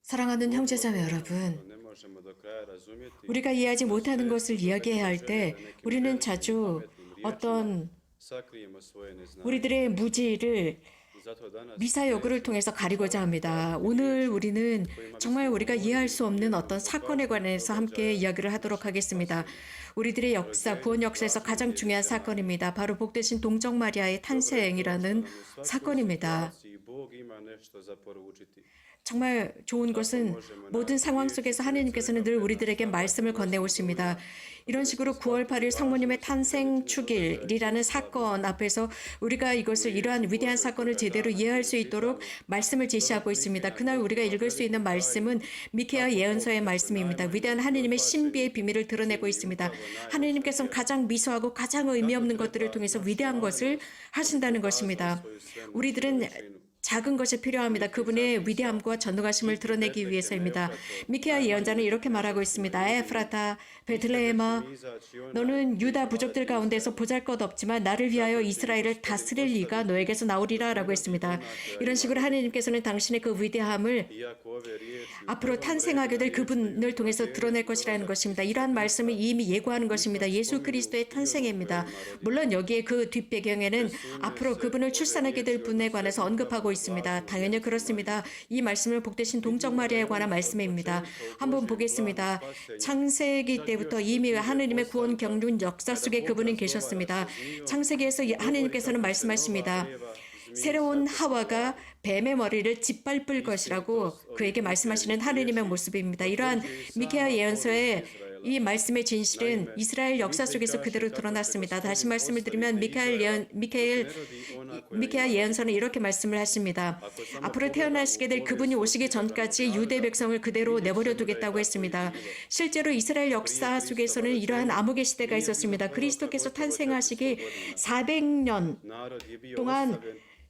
사랑하는 형제자매 여러분, 우리가 이해하지 못하는 것을 이야기해야 할 때 우리는 자주 어떤 우리들의 무지를 미사여구를 통해서 가리고자 합니다. 오늘 우리는 정말 우리가 이해할 수 없는 어떤 사건에 관해서 함께 이야기를 하도록 하겠습니다. 우리들의 역사, 구원 역사에서 가장 중요한 사건입니다. 바로 복되신 동정 마리아의 탄생이라는 사건입니다. 정말 좋은 것은 모든 상황 속에서 하나님께서는 늘 우리들에게 말씀을 건네오십니다. 이런 식으로 9월 8일 성모님의 탄생 축일이라는 사건 앞에서 우리가 이러한 위대한 사건을 제대로 이해할 수 있도록 말씀을 제시하고 있습니다. 그날 우리가 읽을 수 있는 말씀은 미케아 예언서의 말씀입니다. 위대한 하나님의 신비의 비밀을 드러내고 있습니다. 하나님께서는 가장 미소하고 가장 의미 없는 것들을 통해서 위대한 것을 하신다는 것입니다. 우리들은 작은 것이 필요합니다. 그분의 위대함과 전능하심을 드러내기 위해서입니다. 미케아 예언자는 이렇게 말하고 있습니다. 에프라타, 베들레헴아, 너는 유다 부족들 가운데서 보잘것없지만 나를 위하여 이스라엘을 다스릴 이가 너에게서 나오리라 라고 했습니다. 이런 식으로 하나님께서는 당신의 그 위대함을 앞으로 탄생하게 될 그분을 통해서 드러낼 것이라는 것입니다. 이러한 말씀을 이미 예고하는 것입니다. 예수 그리스도의 탄생입니다. 물론 여기에 그 뒷배경에는 앞으로 그분을 출산하게 될 분에 관해서 언급하고 있습니다. 당연히 그렇습니다. 이 말씀은 복되신 동정 마리아에 관한 말씀입니다. 한번 보겠습니다. 창세기 때부터 이미 하느님의 구원 경륜 역사 속에 그분은 계셨습니다. 창세기에서 하느님께서는 말씀하십니다. 새로운 하와가 뱀의 머리를 짓밟을 것이라고 그에게 말씀하시는 하느님의 모습입니다. 이러한 미케아 예언서의 이 말씀의 진실은 이스라엘 역사 속에서 그대로 드러났습니다. 다시 말씀을 드리면 미케아 예언서는 이렇게 말씀을 하십니다. 앞으로 태어나시게 될 그분이 오시기 전까지 유대 백성을 그대로 내버려 두겠다고 했습니다. 실제로 이스라엘 역사 속에서는 이러한 암흑의 시대가 있었습니다. 그리스도께서 탄생하시기 400년 동안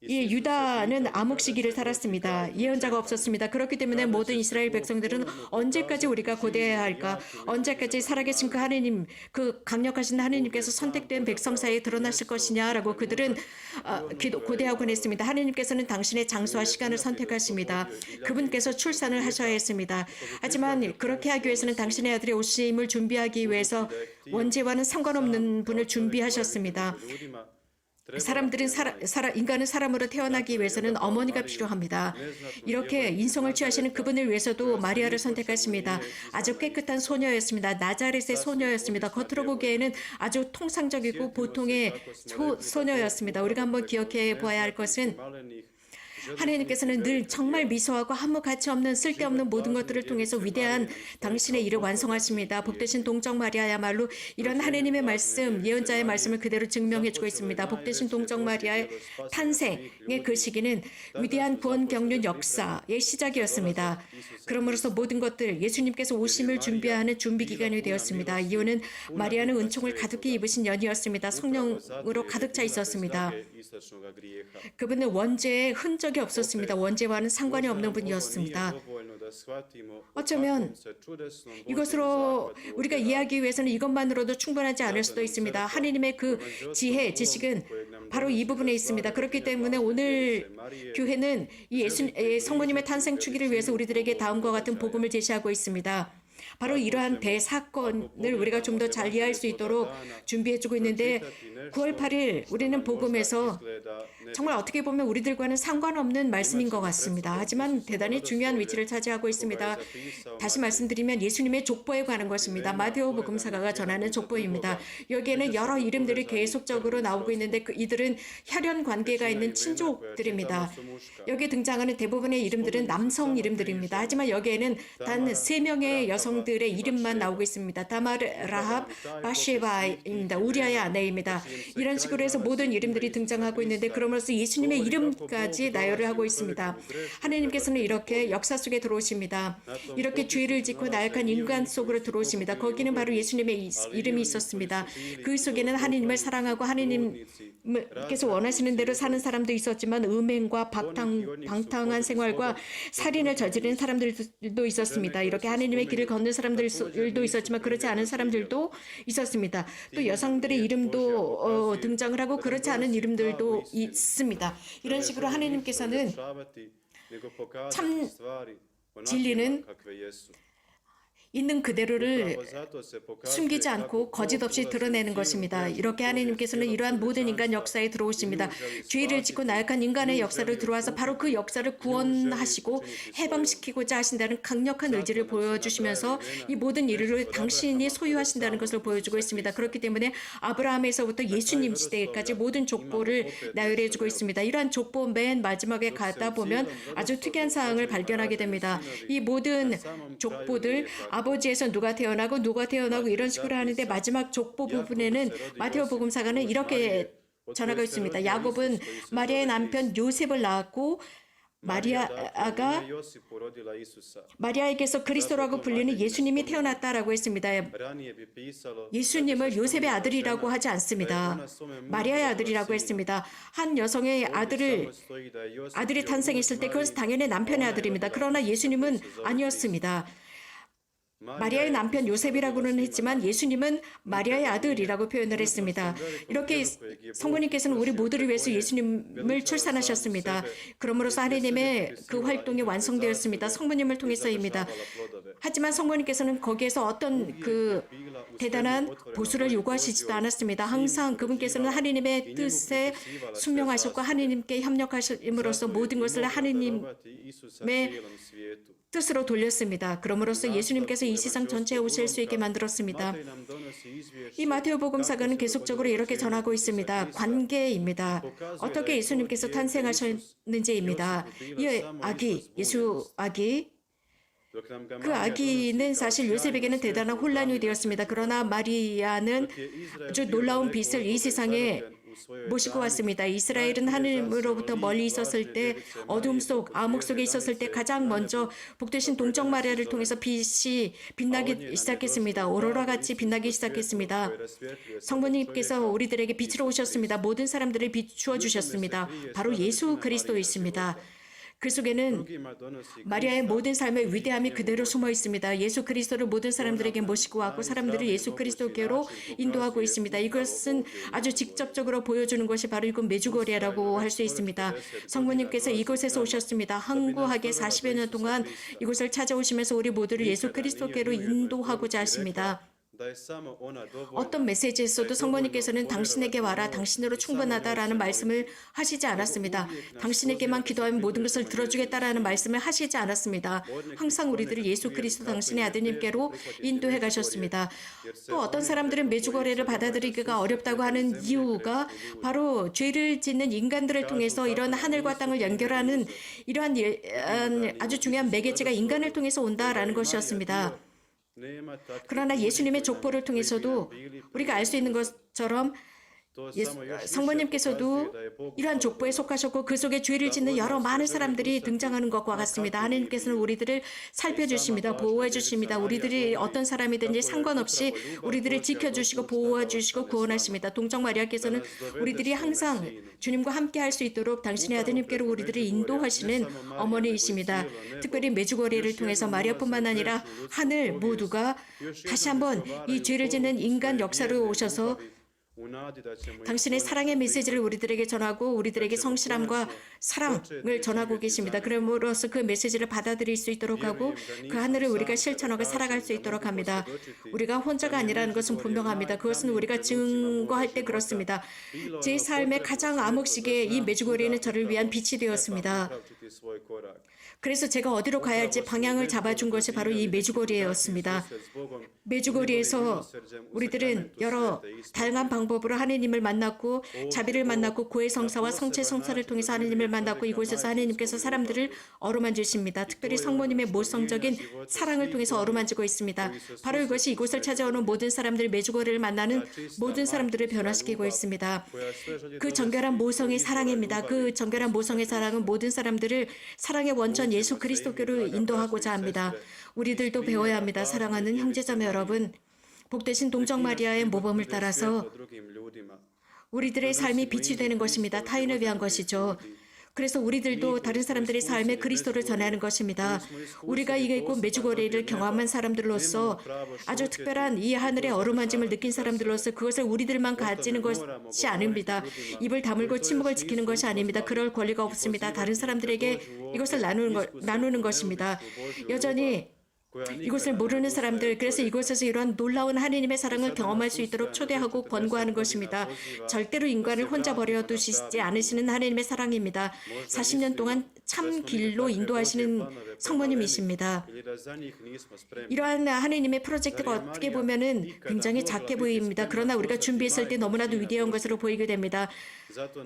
이 유다는 암흑 시기를 살았습니다. 예언자가 없었습니다. 그렇기 때문에 모든 이스라엘 백성들은 언제까지 우리가 고대해야 할까? 언제까지 살아계신 그 하느님, 그 강력하신 하느님께서 선택된 백성 사이에 드러나실 것이냐라고 그들은 고대하곤 했습니다. 하느님께서는 당신의 장소와 시간을 선택하십니다. 그분께서 출산을 하셔야 했습니다. 하지만 그렇게 하기 위해서는 당신의 아들의 오심을 준비하기 위해서 원죄와는 상관없는 분을 준비하셨습니다. 인간은 사람으로 태어나기 위해서는 어머니가 필요합니다. 이렇게 인성을 취하시는 그분을 위해서도 마리아를 선택하십니다. 아주 깨끗한 소녀였습니다. 나자렛의 소녀였습니다. 겉으로 보기에는 아주 통상적이고 보통의 소녀였습니다. 우리가 한번 기억해 보아야 할 것은 하나님께서는 늘 정말 미소하고 아무 가치 없는 쓸데없는 모든 것들을 통해서 위대한 당신의 일을 완성하십니다. 복되신 동정 마리아야말로 이런 하나님의 말씀, 예언자의 말씀을 그대로 증명해주고 있습니다. 복되신 동정 마리아의 탄생의 그 시기는 위대한 구원 경륜 역사의 시작이었습니다. 그러므로서 모든 것들 예수님께서 오심을 준비하는 준비 기간이 되었습니다. 이유는 마리아는 은총을 가득히 입으신 년이었습니다. 성령으로 가득 차 있었습니다. 그분은 원죄의 흔적이 없었습니다. 원죄와는 상관이 없는 분이었습니다. 어쩌면 이것으로 우리가 이해하기 위해서는 이것만으로도 충분하지 않을 수도 있습니다. 하느님의 그 지혜, 지식은 바로 이 부분에 있습니다. 그렇기 때문에 오늘 교회는 이 성모님의 탄생 축일을 위해서 우리들에게 다음과 같은 복음을 제시하고 있습니다. 바로 이러한 대사건을 우리가 좀 더 잘 이해할 수 있도록 준비해주고 있는데 9월 8일 우리는 복음에서 정말 어떻게 보면 우리들과는 상관없는 말씀인 것 같습니다. 하지만 대단히 중요한 위치를 차지하고 있습니다. 다시 말씀드리면 예수님의 족보에 관한 것입니다. 마테오 복음사가가 전하는 족보입니다. 여기에는 여러 이름들이 계속적으로 나오고 있는데 이들은 혈연 관계가 있는 친족들입니다. 여기에 등장하는 대부분의 이름들은 남성 이름들입니다. 하지만 여기에는 단 3명의 여성들의 이름만 나오고 있습니다. 다마르, 라합, 바쉐바입니다. 우리아의 아내입니다. 이런 식으로 해서 모든 이름들이 등장하고 있는데 그러면서 예수님의 이름까지 나열을 하고 있습니다. 하나님께서는 이렇게 역사 속에 들어오십니다. 이렇게 죄를 짓고 나약한 인간 속으로 들어오십니다. 거기는 바로 예수님의 이름이 있었습니다. 그 속에는 하나님을 사랑하고 하나님께서 원하시는 대로 사는 사람도 있었지만 음행과 방탕한 생활과 살인을 저지르는 사람들도 있었습니다. 이렇게 하나님의 길을 걷는 사람들도 있었지만 그렇지 않은 사람들도 있었습니다. 또 여성들의 이름도 등장을 하고 그렇지 않은 이름들도 있습니다. 이런 식으로 하나님께서는 참 진리는 있는 그대로를 숨기지 않고 거짓 없이 드러내는 것입니다. 이렇게 하나님께서는 이러한 모든 인간 역사에 들어오십니다. 죄를 짓고 나약한 인간의 역사를 들어와서 바로 그 역사를 구원하시고 해방시키고자 하신다는 강력한 의지를 보여주시면서 이 모든 일을 당신이 소유하신다는 것을 보여주고 있습니다. 그렇기 때문에 아브라함에서부터 예수님 시대까지 모든 족보를 나열해주고 있습니다. 이러한 족보 맨 마지막에 가다 보면 아주 특이한 사항을 발견하게 됩니다. 이 모든 족보들 아버지에서 누가 태어나고 이런 식으로 하는데 마지막 족보 부분에는 마테오 복음사가는 이렇게 전하고 있습니다. 야곱은 마리아의 남편 요셉을 낳았고 마리아에게서 그리스도라고 불리는 예수님이 태어났다라고 했습니다. 예수님을 요셉의 아들이라고 하지 않습니다. 마리아의 아들이라고 했습니다. 한 여성의 아들이 탄생했을 때 그것은 당연히 남편의 아들입니다. 그러나 예수님은 아니었습니다. 마리아의 남편 요셉이라고는 했지만 예수님은 마리아의 아들이라고 표현을 했습니다. 이렇게 성부님께서는 우리 모두를 위해서 예수님을 출산하셨습니다. 그러므로서 하나님의 그 활동이 완성되었습니다. 성부님을 통해서입니다. 하지만 성부님께서는 거기에서 어떤 그 대단한 보수를 요구하시지도 않았습니다. 항상 그분께서는 하나님의 뜻에 순명하셨고 하나님께 협력하심으로써 모든 것을 하나님의 뜻으로 돌렸습니다. 그러므로써 예수님께서 이 세상 전체에 오실 수 있게 만들었습니다. 이 마테오 복음사가는 계속적으로 이렇게 전하고 있습니다. 관계입니다. 어떻게 예수님께서 탄생하셨는지입니다. 이 아기, 예수 아기, 그 아기는 사실 요셉에게는 대단한 혼란이 되었습니다. 그러나 마리아는 아주 놀라운 빛을 이 세상에 모시고 왔습니다. 이스라엘은 하늘로부터 멀리 있었을 때 어둠 속, 암흑 속에 있었을 때 가장 먼저 복되신 동정 마리아를 통해서 빛이 빛나기 시작했습니다. 오로라같이 빛나기 시작했습니다. 성부님께서 우리들에게 빛으로 오셨습니다. 모든 사람들을 비추어 주셨습니다. 바로 예수 그리스도이십니다. 그 속에는 마리아의 모든 삶의 위대함이 그대로 숨어 있습니다. 예수 그리스도를 모든 사람들에게 모시고 왔고 사람들을 예수 그리스도께로 인도하고 있습니다. 이것은 아주 직접적으로 보여주는 것이 바로 이곳 메주거리라고 할 수 있습니다. 성부님께서 이곳에서 오셨습니다. 항구하게 40여 년 동안 이곳을 찾아오시면서 우리 모두를 예수 그리스도께로 인도하고자 하십니다. 어떤 메시지에서도 성부님께서는 당신에게 와라, 당신으로 충분하다라는 말씀을 하시지 않았습니다. 당신에게만 기도하면 모든 것을 들어주겠다라는 말씀을 하시지 않았습니다. 항상 우리들을 예수 그리스도 당신의 아드님께로 인도해 가셨습니다. 또 어떤 사람들은 메주거래를 받아들이기가 어렵다고 하는 이유가 바로 죄를 짓는 인간들을 통해서 이런 하늘과 땅을 연결하는 이러한 아주 중요한 매개체가 인간을 통해서 온다라는 것이었습니다. 그러나 예수님의 족보를 통해서도 우리가 알 수 있는 것처럼 성모님께서도 이러한 족보에 속하셨고 그 속에 죄를 짓는 여러 많은 사람들이 등장하는 것과 같습니다. 하나님께서는 우리들을 살펴주십니다. 보호해 주십니다. 우리들이 어떤 사람이든지 상관없이 우리들을 지켜주시고 보호해 주시고 구원하십니다. 동정 마리아께서는 우리들이 항상 주님과 함께 할 수 있도록 당신의 아드님께로 우리들을 인도하시는 어머니이십니다. 특별히 메주거리를 통해서 마리아뿐만 아니라 하늘 모두가 다시 한번 이 죄를 짓는 인간 역사로 오셔서 당신의 사랑의 메시지를 우리들에게 전하고 우리들에게 성실함과 사랑을 전하고 계십니다. 그러므로써 그 메시지를 받아들일 수 있도록 하고 그 하늘을 우리가 실천하고 살아갈 수 있도록 합니다. 우리가 혼자가 아니라는 것은 분명합니다. 그것은 우리가 증거할 때 그렇습니다. 제 삶의 가장 암흑 시기에 이 메주거리는 저를 위한 빛이 되었습니다. 그래서 제가 어디로 가야 할지 방향을 잡아준 것이 바로 이 메주거리였습니다. 메주거리에서 우리들은 여러 다양한 방법으로 하나님을 만났고 자비를 만났고 고해 성사와 성체 성사를 통해서 하나님을 만났고 이곳에서 하나님께서 사람들을 어루만지십니다. 특별히 성모님의 모성적인 사랑을 통해서 어루만지고 있습니다. 바로 이것이 이곳을 찾아오는 모든 사람들, 메주거리를 만나는 모든 사람들을 변화시키고 있습니다. 그 정결한 모성의 사랑입니다. 그 정결한 모성의 사랑은 모든 사람들을 사랑의 원천 예수 그리스도께로 인도하고자 합니다. 우리들도 배워야 합니다. 사랑하는 형제자매 여러분, 복되신 동정 마리아의 모범을 따라서 우리들의 삶이 빛이 되는 것입니다. 타인을 위한 것이죠. 그래서 우리들도 다른 사람들의 삶에 그리스도를 전하는 것입니다. 우리가 이게 곧 메주거리를 경험한 사람들로서 아주 특별한 이 하늘의 어루만짐을 느낀 사람들로서 그것을 우리들만 가지는 것이 아닙니다. 입을 다물고 침묵을 지키는 것이 아닙니다. 그럴 권리가 없습니다. 다른 사람들에게 이것을 나누는 것입니다. 여전히 이곳을 모르는 사람들, 그래서 이곳에서 이러한 놀라운 하느님의 사랑을 경험할 수 있도록 초대하고 권고하는 것입니다. 절대로 인간을 혼자 버려두시지 않으시는 하느님의 사랑입니다. 40년 동안 참 길로 인도하시는 성모님이십니다. 이러한 하느님의 프로젝트가 어떻게 보면은 굉장히 작게 보입니다. 그러나 우리가 준비했을 때 너무나도 위대한 것으로 보이게 됩니다.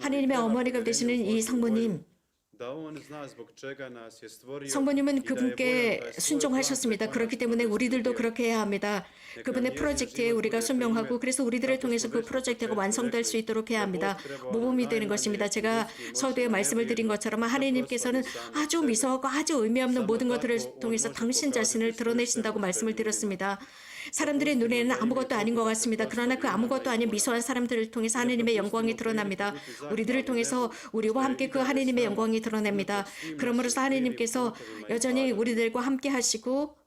하느님의 어머니가 되시는 이 성모님, 성모님은 그분께 순종하셨습니다. 그렇기 때문에 우리들도 그렇게 해야 합니다. 그분의 프로젝트에 우리가 순명하고 그래서 우리들을 통해서 그 프로젝트가 완성될 수 있도록 해야 합니다. 모범이 되는 것입니다. 제가 서두에 말씀을 드린 것처럼 하나님께서는 아주 미소하고 아주 의미 없는 모든 것들을 통해서 당신 자신을 드러내신다고 말씀을 드렸습니다. 사람들의 눈에는 아무것도 아닌 것 같습니다. 그러나 그 아무것도 아닌 미소한 사람들을 통해서 하느님의 영광이 드러납니다. 우리들을 통해서 우리와 함께 그 하느님의 영광이 드러납니다. 그러므로서 하느님께서 여전히 우리들과 함께 하시고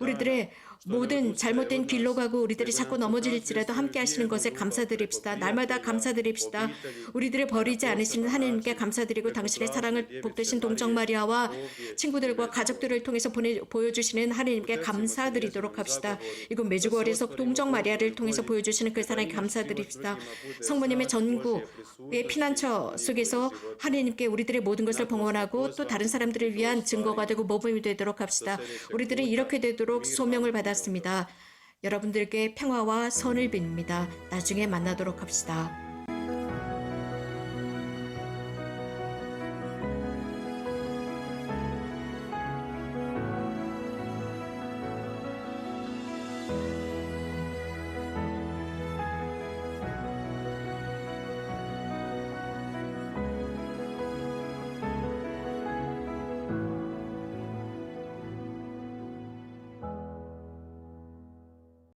우리들의 모든 잘못된 길로 가고 우리들이 자꾸 넘어질지라도 함께 하시는 것에 감사드립시다. 날마다 감사드립시다. 우리들을 버리지 않으시는 하나님께 감사드리고 당신의 사랑을 복되신 동정 마리아와 친구들과 가족들을 통해서 보여주시는 하나님께 감사드리도록 합시다. 이곳 메주거리에서 동정 마리아를 통해서 보여주시는 그 사랑에 감사드립시다. 성모님의 전국의 피난처 속에서 하나님께 우리들의 모든 것을 봉헌하고 또 다른 사람들을 위한 증거가 되고 모범이 되도록 합시다. 우리들이 이렇게 되도록 소명을 받았습니다. 여러분들께 평화와 선을 빕니다. 나중에 만나도록 합시다.